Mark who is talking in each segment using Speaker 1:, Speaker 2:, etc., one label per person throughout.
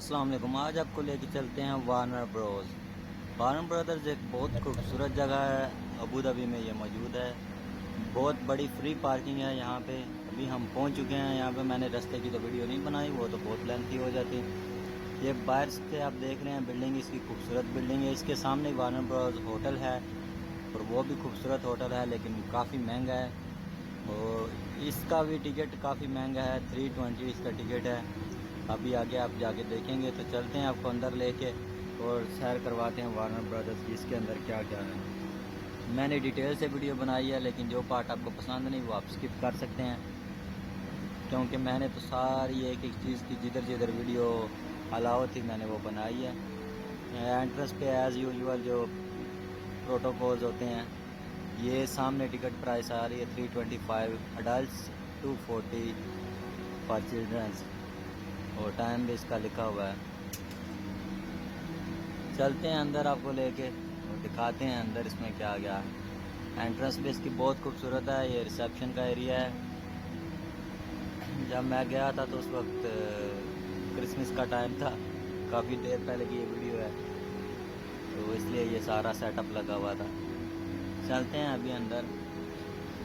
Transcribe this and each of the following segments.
Speaker 1: अस्सलाम वालेकुम। आज आपको लेके चलते हैं वार्नर ब्रोस। वार्नर ब्रदर्स एक बहुत खूबसूरत जगह है, अबू धाबी में ये मौजूद है। बहुत बड़ी फ्री पार्किंग है यहाँ पे। अभी हम पहुँच चुके हैं यहाँ पे। मैंने रास्ते की तो वीडियो नहीं बनाई, वो तो बहुत लेंथी हो जाती। ये बाहर से आप देख रहे हैं बिल्डिंग, इसकी खूबसूरत बिल्डिंग है। इसके सामने वार्नर ब्रोस होटल है और वो भी खूबसूरत होटल है, लेकिन काफ़ी महंगा है। और इसका भी टिकट काफ़ी महंगा है, 320 इसका टिकट है। अभी आगे आप जाके देखेंगे। तो चलते हैं आपको अंदर लेके और सैर करवाते हैं वार्नर ब्रदर्स की, इसके अंदर क्या क्या है। मैंने डिटेल से वीडियो बनाई है, लेकिन जो पार्ट आपको पसंद नहीं वो आप स्किप कर सकते हैं, क्योंकि मैंने तो सारी एक एक चीज़ की जिधर जिधर वीडियो अलाउ थी मैंने वो बनाई है। एंट्रेंस पे एज़ यूजुअल जो प्रोटोकॉल्स होते हैं, ये सामने टिकट प्राइस आ रही है 325 अडल्ट, 240 फॉर चिल्ड्रंस, और टाइम भी इसका लिखा हुआ है। चलते हैं अंदर आपको लेके और दिखाते हैं अंदर इसमें क्या क्या है। एंट्रेंस भी इसकी बहुत खूबसूरत है। ये रिसेप्शन का एरिया है। जब मैं गया था तो उस वक्त क्रिसमस का टाइम था, काफ़ी देर पहले की ये वीडियो है, तो इसलिए ये सारा सेटअप लगा हुआ था। चलते हैं अभी अंदर।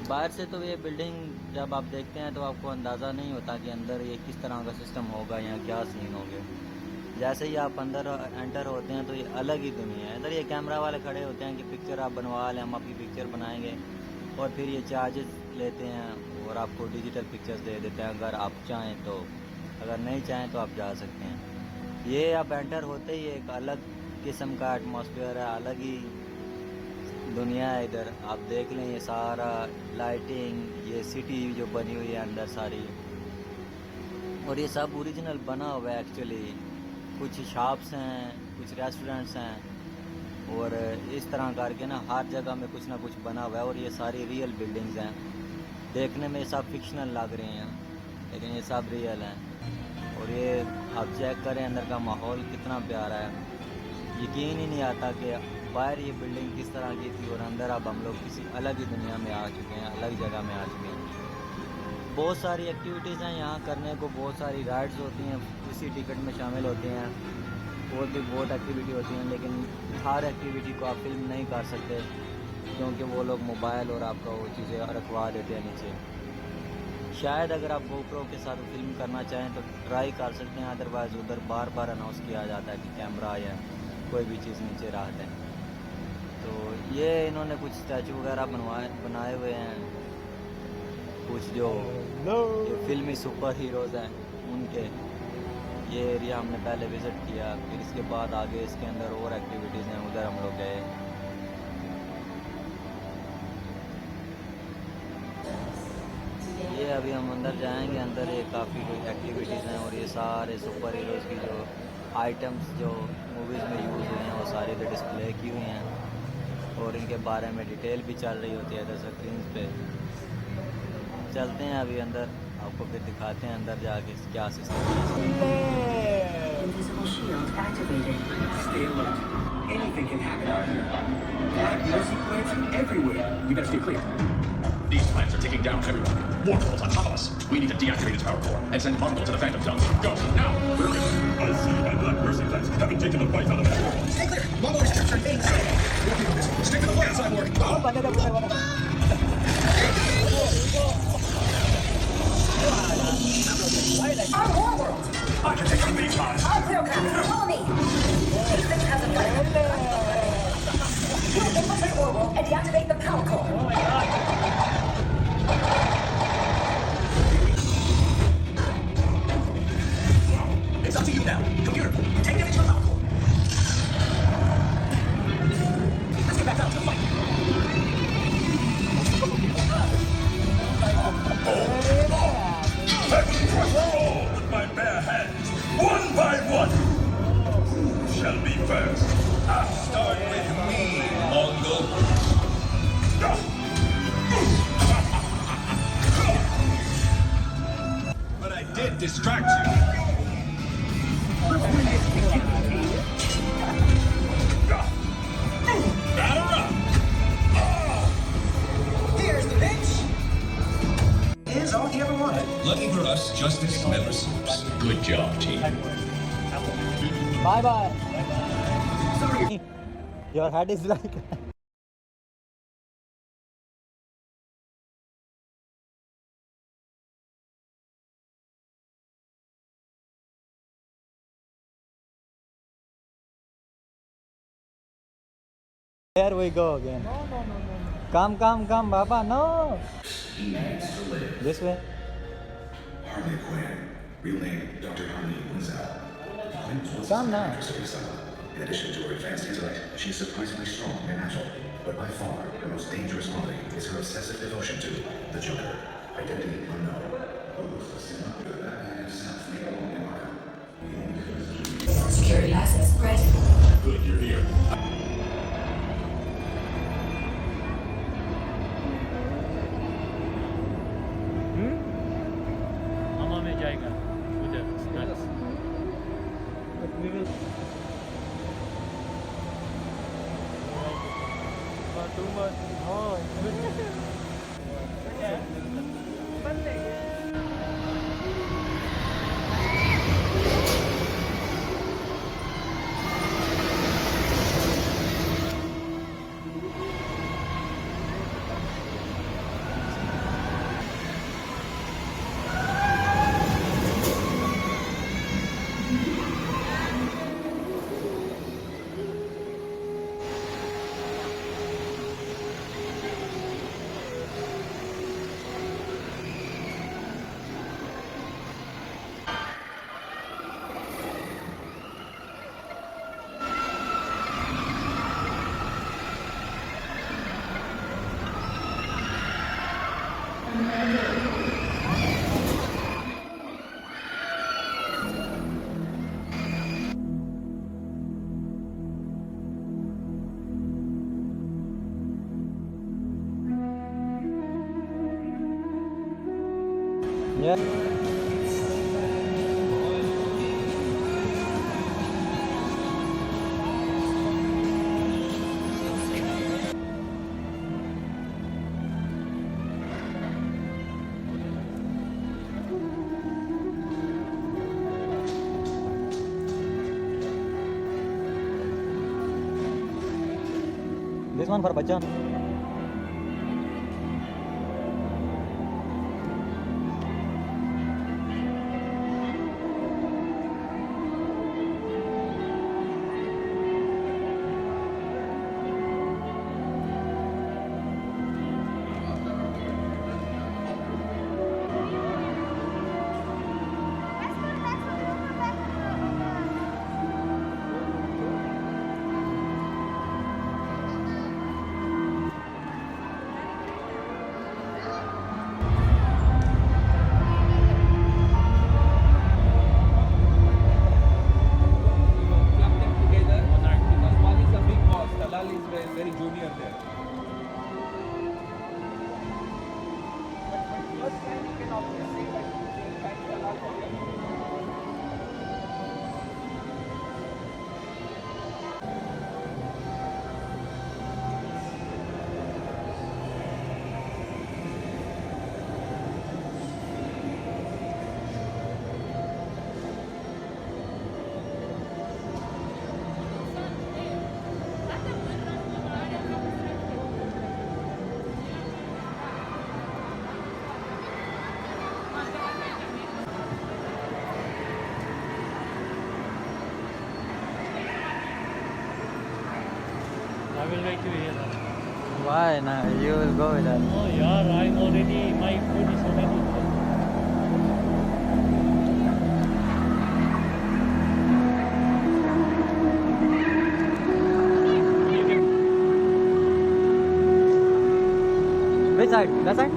Speaker 1: बाहर से तो ये बिल्डिंग जब आप देखते हैं तो आपको अंदाज़ा नहीं होता कि अंदर ये किस तरह का सिस्टम होगा या क्या सीन होंगे। जैसे ही आप अंदर एंटर होते हैं तो ये अलग ही दुनिया है। इधर ये कैमरा वाले खड़े होते हैं कि पिक्चर आप बनवा लें, हम आपकी पिक्चर बनाएंगे, और फिर ये चार्जेस लेते हैं और आपको डिजिटल पिक्चर्स दे देते हैं अगर आप चाहें तो। अगर नहीं चाहें तो आप जा सकते हैं। ये आप एंटर होते ही एक अलग किस्म का एटमॉस्फेयर है, अलग ही दुनिया है। इधर आप देख लें, ये सारा लाइटिंग, ये सिटी जो बनी हुई है अंदर सारी, और ये सब ओरिजिनल बना हुआ है एक्चुअली। कुछ शॉप्स हैं, कुछ रेस्टोरेंट्स हैं, और इस तरह करके ना हर जगह में कुछ ना कुछ बना हुआ है। और ये सारी रियल बिल्डिंग्स हैं। देखने में सब फिक्शनल लग रही हैं, लेकिन ये सब रियल हैं। और ये आप चेक करें अंदर का माहौल कितना प्यारा है। यकीन ही नहीं आता कि बाहर ये बिल्डिंग किस तरह की थी और अंदर अब हम लोग किसी अलग ही दुनिया में आ चुके हैं, अलग जगह में आ चुके हैं। बहुत सारी एक्टिविटीज़ हैं यहाँ करने को, बहुत सारी राइड्स होती हैं, इसी टिकट में शामिल होते हैं। और भी बहुत एक्टिविटी होती हैं, लेकिन हर एक्टिविटी को आप फिल्म नहीं कर सकते, क्योंकि वो लोग मोबाइल और आपका वो चीज़ें रखवा देते हैं नीचे। शायद अगर आप GoPro के साथ फिल्म करना चाहें तो ट्राई कर सकते हैं, अदरवाइज़ उधर बार बार अनाउंस किया जाता है कि कैमरा या कोई भी चीज़ नीचे रख दें। तो ये इन्होंने कुछ स्टैचू वगैरह बनाए हुए हैं, कुछ जो फिल्मी सुपर हीरोज़ हैं उनके। ये एरिया हमने पहले विज़िट किया, फिर इसके बाद आगे इसके अंदर और एक्टिविटीज़ हैं, उधर हम लोग गए। ये अभी हम अंदर जाएंगे। अंदर ये काफ़ी एक्टिविटीज़ हैं, और ये सारे सुपर हीरोज़ की जो आइटम्स जो मूवीज़ में यूज़ हुए हैं वो सारी इधर डिस्प्ले की हुई हैं, और इनके बारे में डिटेल भी चल रही होती है इधर स्क्रीन पे। चलते हैं अभी अंदर, आपको फिर दिखाते हैं अंदर जाके क्या सिस्टम है।
Speaker 2: These plants are taking down everyone. Warphole's on top of us. We need to deactivate its power core and send Mongrel to the Phantom Zone. Go, now! Where is it? I see my Black Mercy plants having taken the bite out of everyone.
Speaker 3: Stay clear! Mongrel's troops are invading the city!
Speaker 2: Stick to the plan, Cyborg!
Speaker 3: Our Warworld!
Speaker 2: I can take on these guys!
Speaker 3: All Cleocraft, follow me! Take this as a plan. We'll infiltrate Warworld and deactivate the power core.
Speaker 2: It's up to you now. Computer, take damage from the power core. Let's get back down to the fight. I will crush them all with my bare hands, one by one. Who shall be first? I'll start with me, Mongol. But I did distract you. Batter up!
Speaker 3: Here's the pitch! Is all he ever wanted.
Speaker 2: Lucky for us, justice never sleeps. Good job, team.
Speaker 1: Bye bye. Your head is like. There we go again. No. Come, Baba. No.
Speaker 2: He needs to live.
Speaker 1: This way.
Speaker 2: Harley Quinn, real name Dr. Harley Winslow. Quinn was
Speaker 1: Come
Speaker 2: the
Speaker 1: now.
Speaker 2: actress of Isabella. In addition to her advanced intellect, she is surprisingly strong and agile. But by far, her most dangerous quality is her obsessive devotion to the Joker. Identity unknown. Batman himself made a long mark.
Speaker 3: Security access granted.
Speaker 2: Good, you're here.
Speaker 4: हवा में जाएगा उधर
Speaker 1: Yeah. This one for Bachchan.
Speaker 5: Club them together because one is a big boss, Talal is very junior there. But first time you can always say that you will thank Talal for your
Speaker 4: I will wait to hear that.
Speaker 1: Why? Now you will go with that.
Speaker 4: Oh yeah, I'm already, my food is already cooked.
Speaker 1: Which side? That side?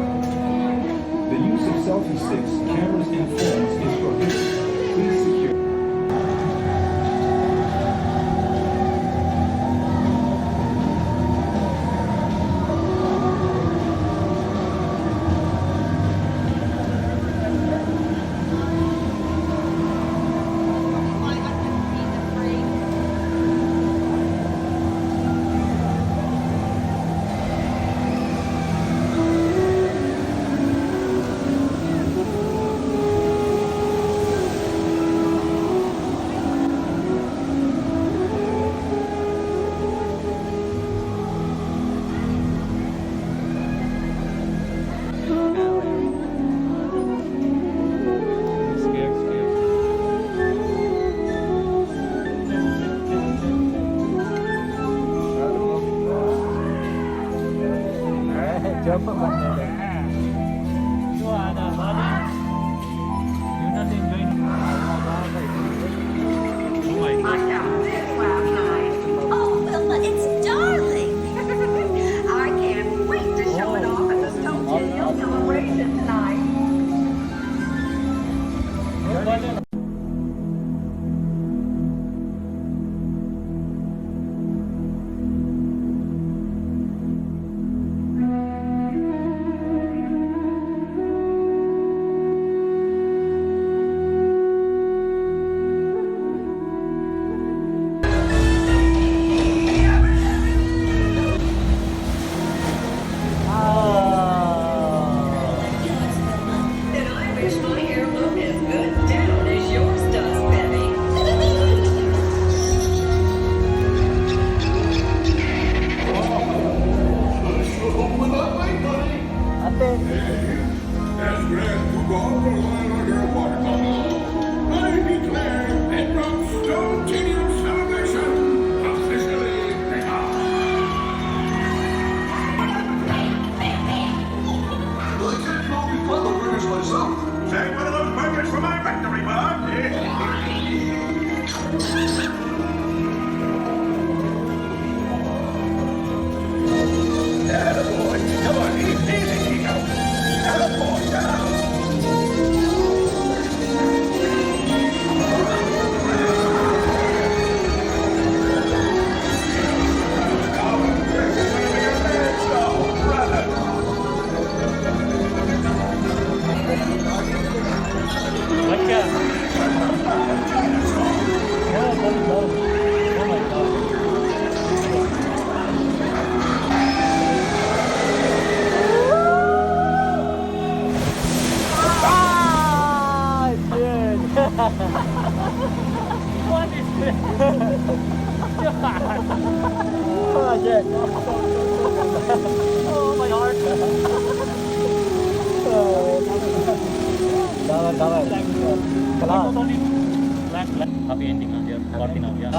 Speaker 6: The use of selfie sticks, cameras, and film jump banda deh.
Speaker 4: So ada bali. You not enjoying? Oh my god.
Speaker 3: Oh, Wilma, it's darling. I can't wait to show it off at the Stonehill celebration tonight. And I wish my hair looked as good down as yours does, Betty.
Speaker 6: Ate,
Speaker 2: As grand to go under a waterfall, I declare Bedrock Stone Tinium celebration officially begun. Well, I can't all be full of burgers myself. Say one of those burgers for my victory, bud. Attaboy. Come on, easy, Kiko. Attaboy, down.
Speaker 4: Bachcha. Yeah, that's love. Oh my god.
Speaker 6: ah, shit.
Speaker 4: What is this?
Speaker 6: Oh, shit.
Speaker 4: Oh my god.
Speaker 6: Dapat. Kelas.
Speaker 4: Not only black, happy ending aja, party now ya.